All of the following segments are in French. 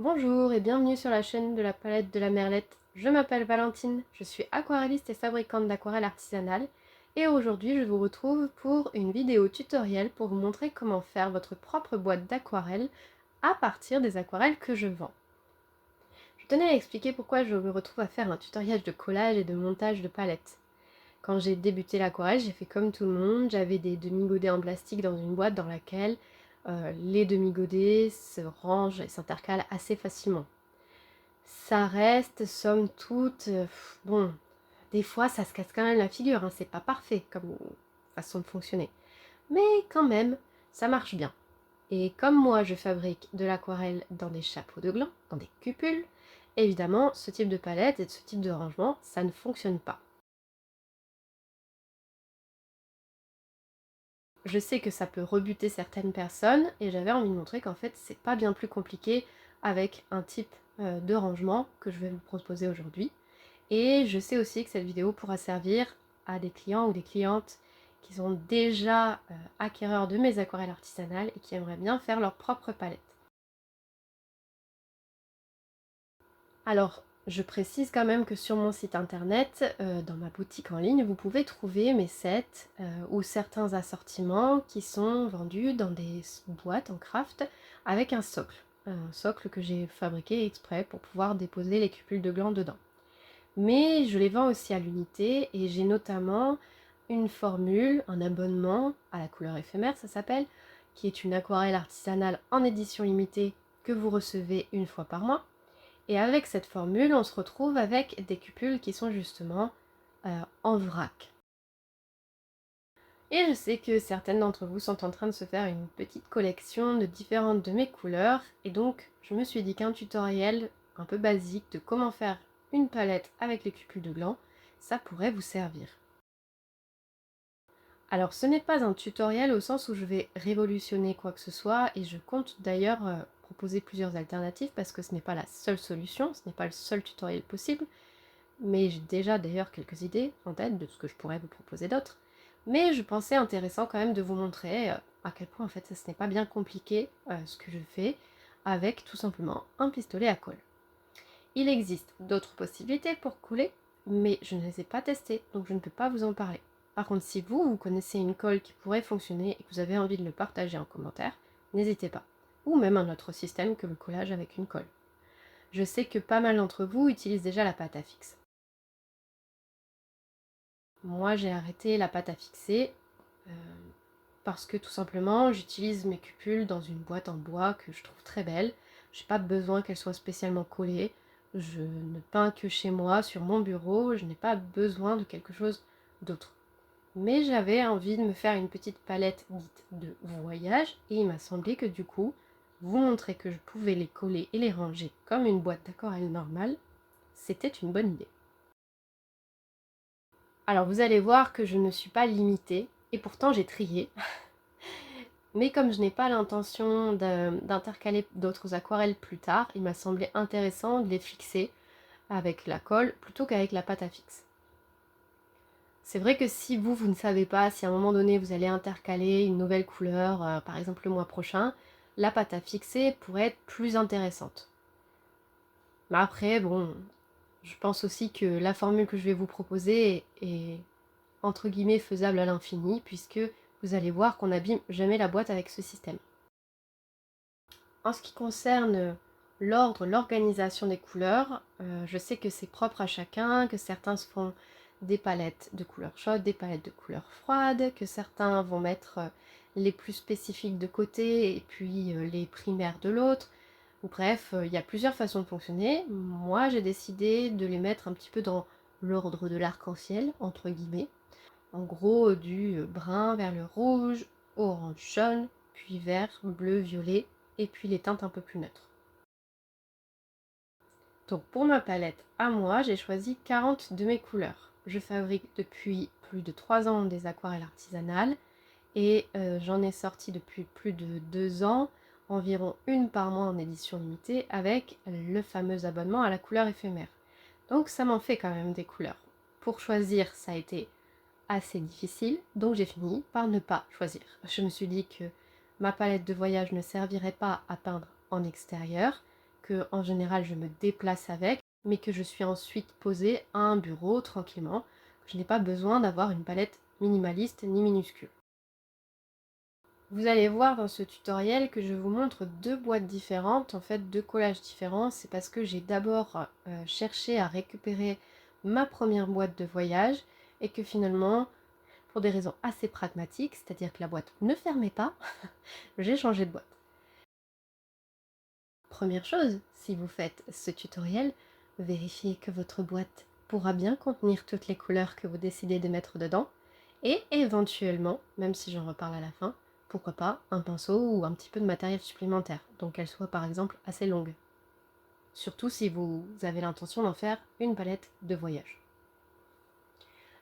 Bonjour et bienvenue sur la chaîne de la palette de la Merlette. Je m'appelle Valentine, je suis aquarelliste et fabricante d'aquarelles artisanales et aujourd'hui je vous retrouve pour une vidéo tutoriel pour vous montrer comment faire votre propre boîte d'aquarelle à partir des aquarelles que je vends. Je tenais à expliquer pourquoi je me retrouve à faire un tutoriel de collage et de montage de palettes. Quand j'ai débuté l'aquarelle, j'ai fait comme tout le monde, j'avais des demi-godets en plastique dans une boîte dans laquelle les demi-godets se rangent et s'intercalent assez facilement. Ça reste, somme toute, bon, des fois ça se casse quand même la figure, hein, c'est pas parfait comme façon de fonctionner. Mais quand même, ça marche bien. Et comme moi je fabrique de l'aquarelle dans des chapeaux de gland, dans des cupules, évidemment ce type de palette et ce type de rangement, ça ne fonctionne pas. Je sais que ça peut rebuter certaines personnes et j'avais envie de montrer qu'en fait c'est pas bien plus compliqué avec un type de rangement que je vais vous proposer aujourd'hui. Et je sais aussi que cette vidéo pourra servir à des clients ou des clientes qui sont déjà acquéreurs de mes aquarelles artisanales et qui aimeraient bien faire leur propre palette. Alors, je précise quand même que sur mon site internet, dans ma boutique en ligne, vous pouvez trouver mes sets ou certains assortiments qui sont vendus dans des boîtes en craft avec un socle. Un socle que j'ai fabriqué exprès pour pouvoir déposer les cupules de gland dedans. Mais je les vends aussi à l'unité et j'ai notamment une formule, un abonnement à la couleur éphémère, ça s'appelle, qui est une aquarelle artisanale en édition limitée que vous recevez une fois par mois. Et avec cette formule, on se retrouve avec des cupules qui sont justement en vrac. Et je sais que certaines d'entre vous sont en train de se faire une petite collection de différentes de mes couleurs, et donc je me suis dit qu'un tutoriel un peu basique de comment faire une palette avec les cupules de gland, ça pourrait vous servir. Alors ce n'est pas un tutoriel au sens où je vais révolutionner quoi que ce soit, et je compte d'ailleurs proposer plusieurs alternatives parce que ce n'est pas la seule solution, ce n'est pas le seul tutoriel possible, mais j'ai déjà d'ailleurs quelques idées en tête de ce que je pourrais vous proposer d'autres. Mais je pensais intéressant quand même de vous montrer à quel point en fait ce n'est pas bien compliqué ce que je fais avec tout simplement un pistolet à colle. Il existe d'autres possibilités pour couler, mais je ne les ai pas testées, donc je ne peux pas vous en parler. Par contre, si vous connaissez une colle qui pourrait fonctionner et que vous avez envie de le partager en commentaire, n'hésitez pas. Ou même un autre système que le collage avec une colle. Je sais que pas mal d'entre vous utilisent déjà la pâte à fixe. Moi, j'ai arrêté la pâte à fixer euh, parce que tout simplement, j'utilise mes cupules dans une boîte en bois que je trouve très belle. J'ai pas besoin qu'elle soit spécialement collée. Je ne peins que chez moi, sur mon bureau. Je n'ai pas besoin de quelque chose d'autre. Mais j'avais envie de me faire une petite palette dite de voyage et il m'a semblé que du coup, vous montrer que je pouvais les coller et les ranger comme une boîte d'aquarelle normale, c'était une bonne idée. Alors vous allez voir que je ne suis pas limitée, et pourtant j'ai trié. Mais comme je n'ai pas l'intention d'intercaler d'autres aquarelles plus tard, il m'a semblé intéressant de les fixer avec la colle plutôt qu'avec la pâte à fixe. C'est vrai que si vous ne savez pas, si à un moment donné vous allez intercaler une nouvelle couleur, par exemple le mois prochain, la pâte à fixer pourrait être plus intéressante. Mais après, bon, je pense aussi que la formule que je vais vous proposer est entre guillemets faisable à l'infini, puisque vous allez voir qu'on n'abîme jamais la boîte avec ce système. En ce qui concerne l'ordre, l'organisation des couleurs, je sais que c'est propre à chacun, que certains se font des palettes de couleurs chaudes, des palettes de couleurs froides, que certains vont mettre les plus spécifiques de côté et puis les primaires de l'autre. Bref, il y a plusieurs façons de fonctionner. Moi, j'ai décidé de les mettre un petit peu dans l'ordre de l'arc-en-ciel, entre guillemets. En gros, du brun vers le rouge, orange jaune, puis vert, bleu, violet, et puis les teintes un peu plus neutres. Donc pour ma palette à moi, j'ai choisi 40 de mes couleurs. Je fabrique depuis plus de 3 ans des aquarelles artisanales et j'en ai sorti depuis plus de 2 ans, environ une par mois en édition limitée avec le fameux abonnement à la couleur éphémère. Donc ça m'en fait quand même des couleurs. Pour choisir, ça a été assez difficile, donc j'ai fini par ne pas choisir. Je me suis dit que ma palette de voyage ne servirait pas à peindre en extérieur, que en général je me déplace avec, mais que je suis ensuite posée à un bureau tranquillement. Je n'ai pas besoin d'avoir une palette minimaliste ni minuscule. Vous allez voir dans ce tutoriel que je vous montre deux boîtes différentes, en fait deux collages différents. C'est parce que j'ai d'abord cherché à récupérer ma première boîte de voyage et que finalement, pour des raisons assez pragmatiques, c'est-à-dire que la boîte ne fermait pas, j'ai changé de boîte. Première chose, si vous faites ce tutoriel, vérifiez que votre boîte pourra bien contenir toutes les couleurs que vous décidez de mettre dedans et éventuellement, même si j'en reparle à la fin, pourquoi pas un pinceau ou un petit peu de matériel supplémentaire, donc qu'elle soit par exemple assez longue. Surtout si vous avez l'intention d'en faire une palette de voyage.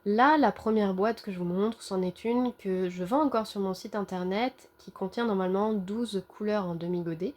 Là, la première boîte que je vous montre, c'en est une que je vends encore sur mon site internet qui contient normalement 12 couleurs en demi-godet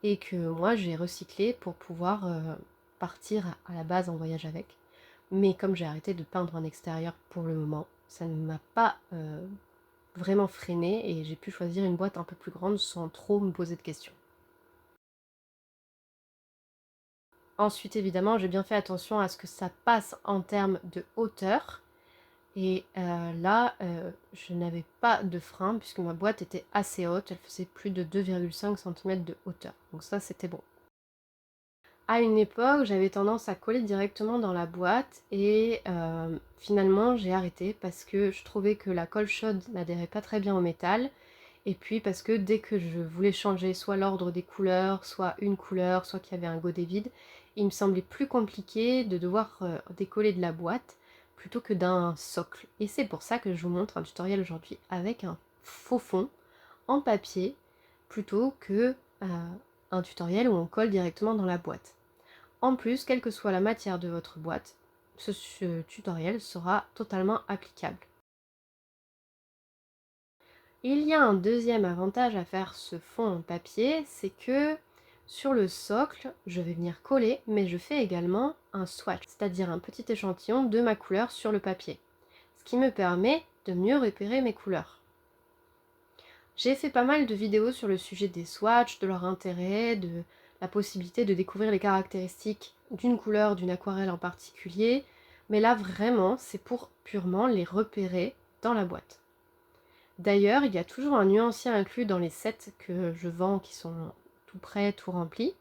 et que moi j'ai recyclé pour pouvoir partir à la base en voyage avec. Mais comme j'ai arrêté de peindre en extérieur pour le moment, ça ne m'a pas vraiment freiné et j'ai pu choisir une boîte un peu plus grande sans trop me poser de questions. Ensuite évidemment j'ai bien fait attention à ce que ça passe en termes de hauteur. Et là, je n'avais pas de frein puisque ma boîte était assez haute, elle faisait plus de 2,5 cm de hauteur. Donc ça, c'était bon. À une époque, j'avais tendance à coller directement dans la boîte et finalement, j'ai arrêté parce que je trouvais que la colle chaude n'adhérait pas très bien au métal. Et puis parce que dès que je voulais changer soit l'ordre des couleurs, soit une couleur, soit qu'il y avait un godet vide, il me semblait plus compliqué de devoir décoller de la boîte plutôt que d'un socle. Et c'est pour ça que je vous montre un tutoriel aujourd'hui avec un faux fond en papier plutôt que un tutoriel où on colle directement dans la boîte. En plus, quelle que soit la matière de votre boîte, ce tutoriel sera totalement applicable. Il y a un deuxième avantage à faire ce fond en papier, c'est que sur le socle, je vais venir coller, mais je fais également un swatch, c'est-à-dire un petit échantillon de ma couleur sur le papier, ce qui me permet de mieux repérer mes couleurs. J'ai fait pas mal de vidéos sur le sujet des swatchs, de leur intérêt, de la possibilité de découvrir les caractéristiques d'une couleur, d'une aquarelle en particulier, mais là vraiment c'est pour purement les repérer dans la boîte. D'ailleurs, il y a toujours un nuancier inclus dans les sets que je vends qui sont tout prêts, tout remplis,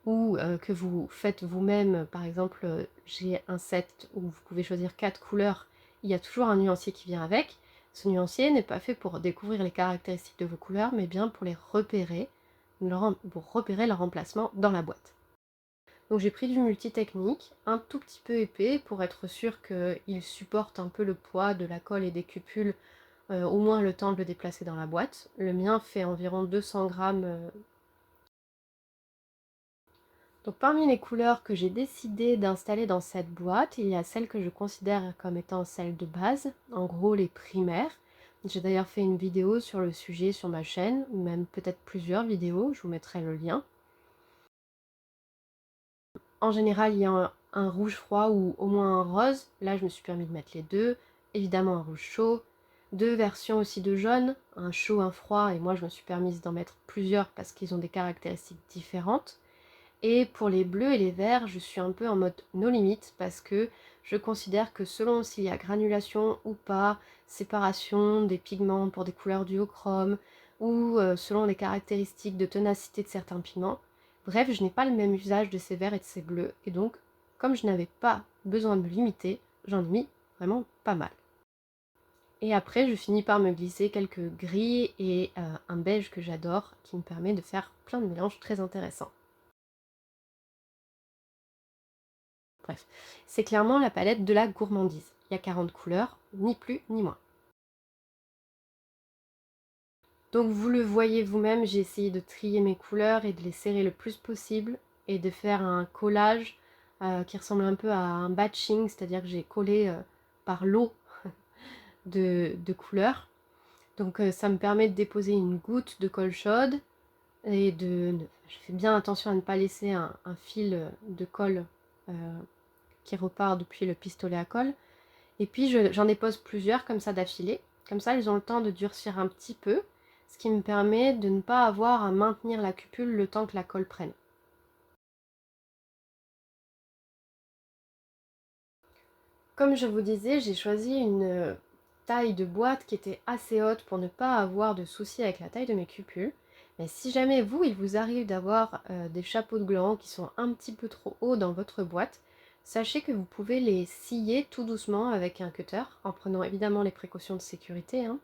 ou que vous faites vous-même. Par exemple, j'ai un set où vous pouvez choisir 4 couleurs, il y a toujours un nuancier qui vient avec. Ce nuancier n'est pas fait pour découvrir les caractéristiques de vos couleurs, mais bien pour les repérer, pour repérer leur emplacement dans la boîte. Donc j'ai pris du multitechnique, un tout petit peu épais, pour être sûr qu'il supporte un peu le poids de la colle et des cupules, au moins le temps de le déplacer dans la boîte. Le mien fait environ 200 grammes. Donc parmi les couleurs que j'ai décidé d'installer dans cette boîte, il y a celles que je considère comme étant celles de base, en gros les primaires. J'ai d'ailleurs fait une vidéo sur le sujet sur ma chaîne, ou même peut-être plusieurs vidéos, je vous mettrai le lien. En général, il y a un rouge froid ou au moins un rose. Là, je me suis permis de mettre les deux. Évidemment, un rouge chaud. Deux versions aussi de jaune, un chaud, un froid. Et moi, je me suis permise d'en mettre plusieurs parce qu'ils ont des caractéristiques différentes. Et pour les bleus et les verts, je suis un peu en mode no limite parce que je considère que selon s'il y a granulation ou pas, séparation des pigments pour des couleurs duochrome ou selon les caractéristiques de ténacité de certains pigments, bref, je n'ai pas le même usage de ces verts et de ces bleus. Et donc, comme je n'avais pas besoin de me limiter, j'en ai mis vraiment pas mal. Et après, je finis par me glisser quelques gris et un beige que j'adore qui me permet de faire plein de mélanges très intéressants. Bref, c'est clairement la palette de la gourmandise. Il y a 40 couleurs, ni plus ni moins. Donc vous le voyez vous-même, j'ai essayé de trier mes couleurs et de les serrer le plus possible et de faire un collage qui ressemble un peu à un batching, c'est-à-dire que j'ai collé par lot de couleurs. Donc ça me permet de déposer une goutte de colle chaude et je fais bien attention à ne pas laisser un fil de colle qui repart depuis le pistolet à colle. Et puis j'en dépose plusieurs comme ça d'affilée. Comme ça, ils ont le temps de durcir un petit peu, ce qui me permet de ne pas avoir à maintenir la cupule le temps que la colle prenne. Comme je vous disais, j'ai choisi une taille de boîte qui était assez haute pour ne pas avoir de soucis avec la taille de mes cupules. Mais si jamais vous, il vous arrive d'avoir des chapeaux de gland qui sont un petit peu trop hauts dans votre boîte, sachez que vous pouvez les scier tout doucement avec un cutter, en prenant évidemment les précautions de sécurité, hein,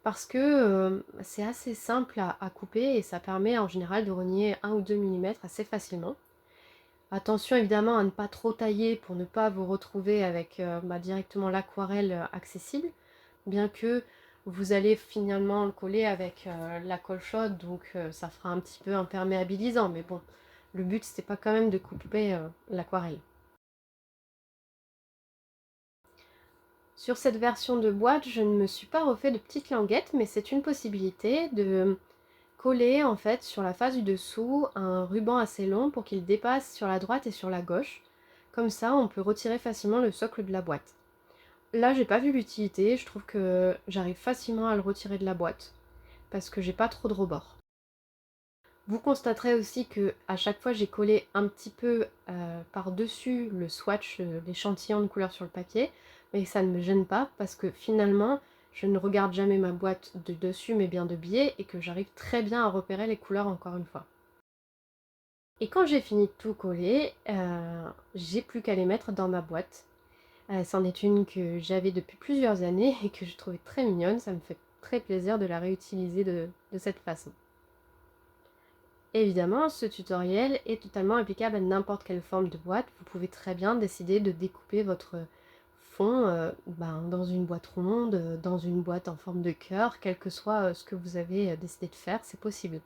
parce que c'est assez simple à couper et ça permet en général de rogner 1 ou 2 millimètres assez facilement. Attention évidemment à ne pas trop tailler pour ne pas vous retrouver avec directement l'aquarelle accessible, bien que vous allez finalement le coller avec la colle chaude, donc ça fera un petit peu imperméabilisant, mais bon, le but c'était pas quand même de couper l'aquarelle. Sur cette version de boîte, je ne me suis pas refait de petites languettes, mais c'est une possibilité de coller en fait sur la face du dessous un ruban assez long pour qu'il dépasse sur la droite et sur la gauche. Comme ça, on peut retirer facilement le socle de la boîte. Là, j'ai pas vu l'utilité, je trouve que j'arrive facilement à le retirer de la boîte parce que j'ai pas trop de rebord. Vous constaterez aussi que à chaque fois j'ai collé un petit peu par-dessus le swatch, l'échantillon de couleur sur le papier, mais ça ne me gêne pas parce que finalement je ne regarde jamais ma boîte de dessus mais bien de biais et que j'arrive très bien à repérer les couleurs encore une fois. Et quand j'ai fini de tout coller, j'ai plus qu'à les mettre dans ma boîte. C'en est une que j'avais depuis plusieurs années et que je trouvais très mignonne, ça me fait très plaisir de la réutiliser de cette façon. Évidemment, ce tutoriel est totalement applicable à n'importe quelle forme de boîte. Vous pouvez très bien décider de découper votre fond dans une boîte ronde, dans une boîte en forme de cœur, quel que soit ce que vous avez décidé de faire, c'est possible.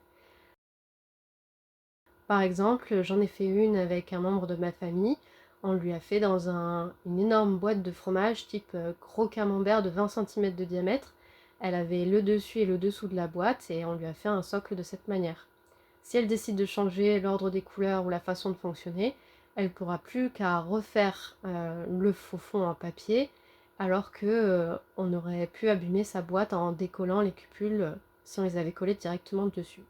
Par exemple, j'en ai fait une avec un membre de ma famille. On lui a fait dans une énorme boîte de fromage type gros camembert de 20 cm de diamètre. Elle avait le dessus et le dessous de la boîte et on lui a fait un socle de cette manière. Si elle décide de changer l'ordre des couleurs ou la façon de fonctionner, elle ne pourra plus qu'à refaire le faux fond en papier, alors que on aurait pu abîmer sa boîte en décollant les cupules si on les avait collées directement dessus.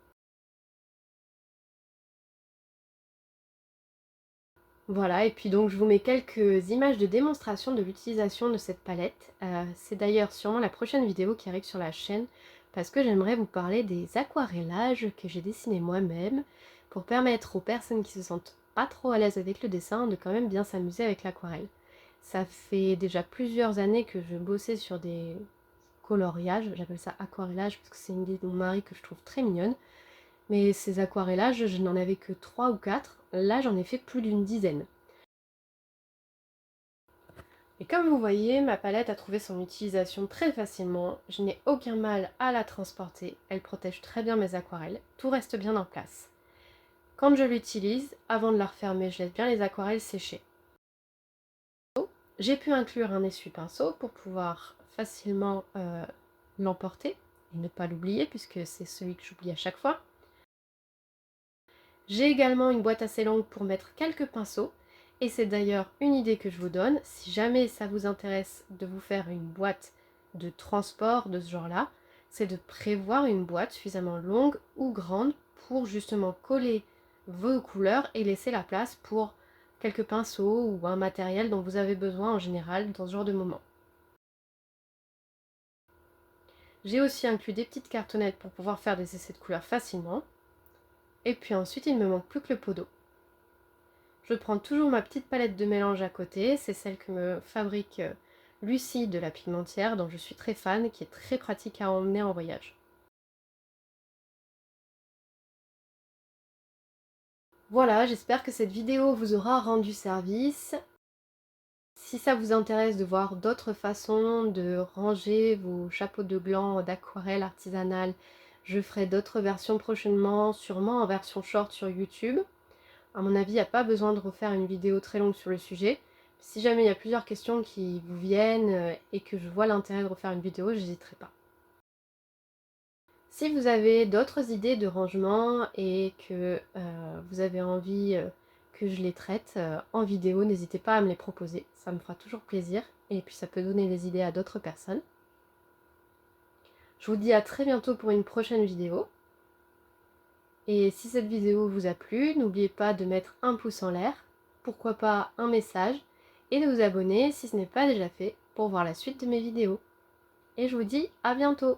Voilà, et puis donc je vous mets quelques images de démonstration de l'utilisation de cette palette. C'est d'ailleurs sûrement la prochaine vidéo qui arrive sur la chaîne, parce que j'aimerais vous parler des aquarellages que j'ai dessinés moi-même, pour permettre aux personnes qui se sentent pas trop à l'aise avec le dessin de quand même bien s'amuser avec l'aquarelle. Ça fait déjà plusieurs années que je bossais sur des coloriages, j'appelle ça aquarellage parce que c'est une idée de mon mari que je trouve très mignonne. Mais ces aquarellages, je n'en avais que 3 ou 4. Là, j'en ai fait plus d'une dizaine. Et comme vous voyez, ma palette a trouvé son utilisation très facilement. Je n'ai aucun mal à la transporter. Elle protège très bien mes aquarelles. Tout reste bien en place. Quand je l'utilise, avant de la refermer, je laisse bien les aquarelles sécher. J'ai pu inclure un essuie-pinceau pour pouvoir facilement l'emporter et ne pas l'oublier puisque c'est celui que j'oublie à chaque fois. J'ai également une boîte assez longue pour mettre quelques pinceaux, et c'est d'ailleurs une idée que je vous donne, si jamais ça vous intéresse de vous faire une boîte de transport de ce genre-là, c'est de prévoir une boîte suffisamment longue ou grande pour justement coller vos couleurs et laisser la place pour quelques pinceaux ou un matériel dont vous avez besoin en général dans ce genre de moment. J'ai aussi inclus des petites cartonnettes pour pouvoir faire des essais de couleurs facilement. Et puis ensuite, il ne me manque plus que le pot d'eau. Je prends toujours ma petite palette de mélange à côté, c'est celle que me fabrique Lucie de la Pigmentière, dont je suis très fan, qui est très pratique à emmener en voyage. Voilà, j'espère que cette vidéo vous aura rendu service. Si ça vous intéresse de voir d'autres façons de ranger vos chapeaux de gland d'aquarelle artisanale, je ferai d'autres versions prochainement, sûrement en version short sur YouTube. À mon avis, il n'y a pas besoin de refaire une vidéo très longue sur le sujet. Si jamais il y a plusieurs questions qui vous viennent et que je vois l'intérêt de refaire une vidéo, j'hésiterai pas. Si vous avez d'autres idées de rangement et que vous avez envie que je les traite en vidéo, n'hésitez pas à me les proposer. Ça me fera toujours plaisir et puis ça peut donner des idées à d'autres personnes. Je vous dis à très bientôt pour une prochaine vidéo. Et si cette vidéo vous a plu, n'oubliez pas de mettre un pouce en l'air, pourquoi pas un message, et de vous abonner si ce n'est pas déjà fait pour voir la suite de mes vidéos. Et je vous dis à bientôt!